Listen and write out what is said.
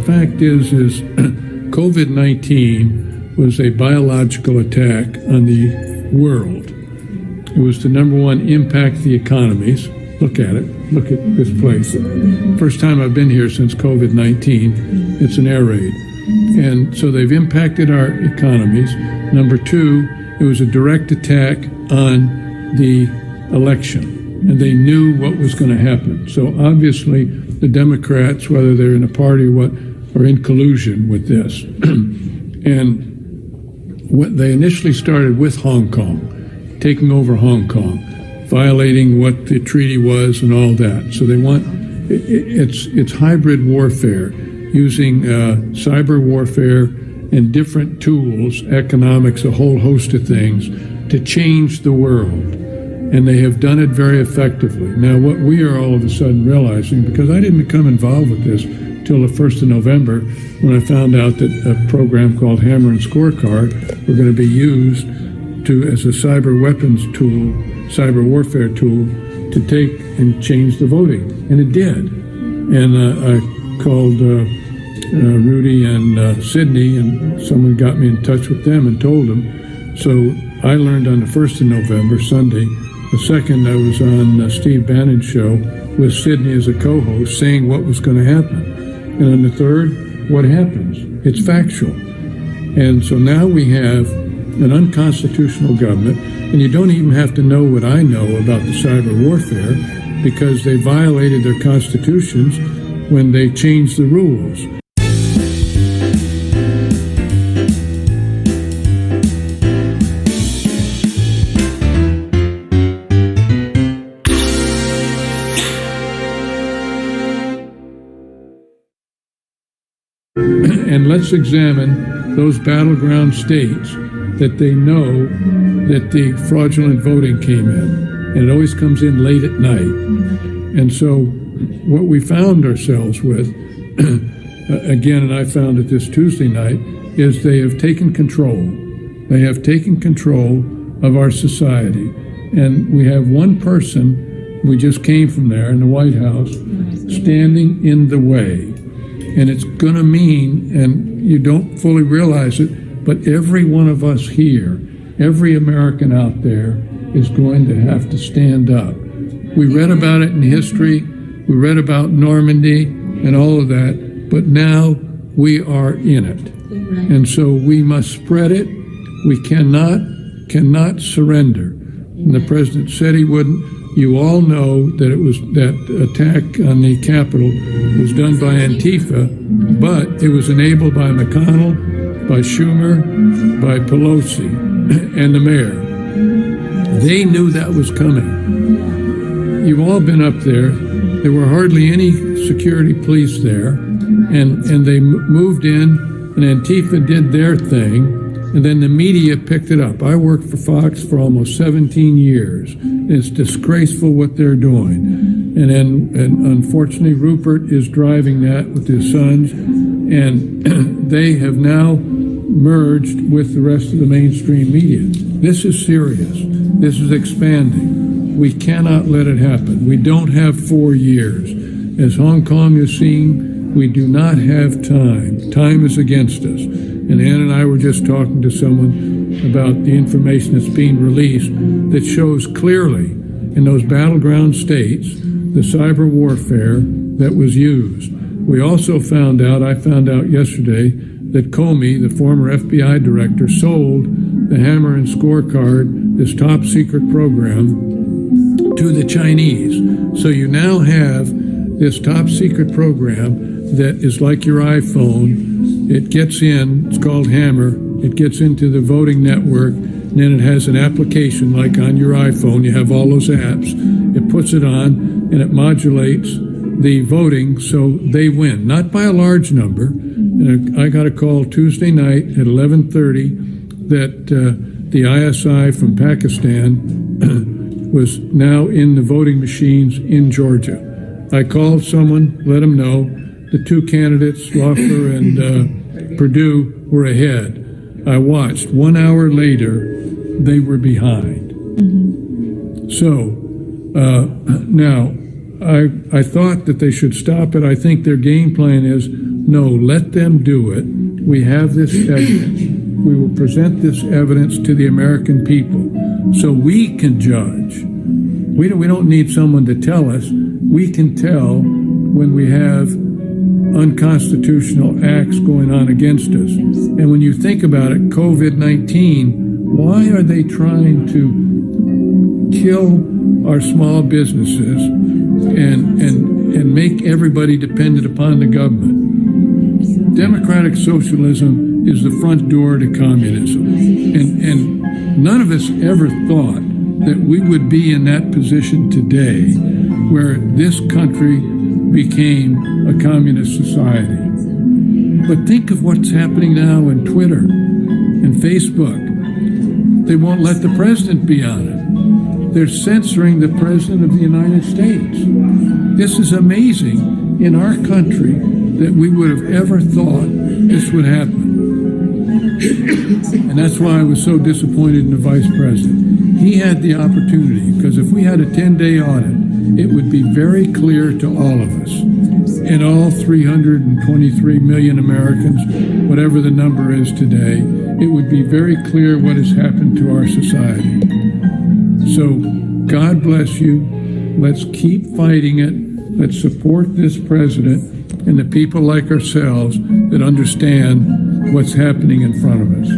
fact is COVID-19 was a biological attack on the world. It was to, number one, impact the economies. Look at it. Look at this place. First time I've been here since COVID-19. It's an air raid. And so they've impacted our economies. Number two, it was a direct attack on the election. And they knew what was going to happen. So obviously the Democrats, whether they're in a party or what, are in collusion with this. And what they initially started with Hong Kong, taking over Hong Kong, violating what the treaty was and all that. So they want, it's hybrid warfare, using cyber warfare and different tools, economics, a whole host of things, to change the world. And they have done it very effectively. Now, what we are all of a sudden realizing, because I didn't become involved with this till the 1st of November, when I found out that a program called Hammer and Scorecard were going to be used as a cyber weapons tool, cyber warfare tool, to take and change the voting. And it did. And I called Rudy and Sydney, and someone got me in touch with them and told them. So I learned on the 1st of November, Sunday. The 2nd, I was on Steve Bannon's show with Sydney as a co-host, saying what was going to happen. And on the 3rd, what happens? It's factual. And so now we have an unconstitutional government, and you don't even have to know what I know about the cyber warfare, because they violated their constitutions when they changed the rules. And let's examine those battleground states that they know that the fraudulent voting came in. And it always comes in late at night. And so what we found ourselves with, again, and I found it this Tuesday night, is they have taken control. They have taken control of our society. And we have one person, we just came from there in the White House, standing in the way. And it's going to mean, and you don't fully realize it, but every one of us here, every American out there, is going to have to stand up. We read about it in history, we read about Normandy and all of that, but now we are in it. And so we must spread it. We cannot surrender. And the president said he wouldn't. You all know that it was that attack on the Capitol was done by Antifa, but it was enabled by McConnell, by Schumer, by Pelosi, and the mayor. They knew that was coming. You've all been up there. There were hardly any security police there, and they moved in, and Antifa did their thing, and then the media picked it up. I worked for Fox for almost 17 years. It's disgraceful what they're doing. And unfortunately, Rupert is driving that with his sons, and they have now merged with the rest of the mainstream media. This is serious. This is expanding. We cannot let it happen. We don't have 4 years. As Hong Kong is seeing, we do not have time. Time is against us. And Ann and I were just talking to someone about the information that's being released that shows clearly in those battleground states the cyber warfare that was used. We also I found out yesterday, that Comey, the former FBI director, sold the Hammer and Scorecard, this top secret program, to the Chinese. So you now have this top secret program that is like your iPhone. It gets in, it's called Hammer, it gets into the voting network, and then it has an application like on your iPhone. You have all those apps. It puts it on, and it modulates the voting so they win, not by a large number. And I got a call Tuesday night at 11:30 that the ISI from Pakistan was now in the voting machines in Georgia. I called someone, let them know the two candidates, Loeffler and Perdue, were ahead. I watched. 1 hour later, they were behind. So now, I thought that they should stop it. I think their game plan is no, let them do it. We have this evidence. We will present this evidence to the American people so we can judge. We don't need someone to tell us. We can tell when we have unconstitutional acts going on against us. And when you think about it, COVID-19, why are they trying to kill our small businesses and make everybody dependent upon the government? Democratic socialism is the front door to communism. And none of us ever thought that we would be in that position today where this country became a communist society. But think of what's happening now in Twitter and Facebook. They won't let the president be on it. They're censoring the president of the United States. This is amazing in our country that we would have ever thought this would happen. And that's why I was so disappointed in the vice president. He had the opportunity, because if we had a 10-day audit, it would be very clear to all of us, and all 323 million Americans, whatever the number is today, it would be very clear what has happened to our society. So God bless you. Let's keep fighting it. Let's support this president and the people like ourselves that understand what's happening in front of us.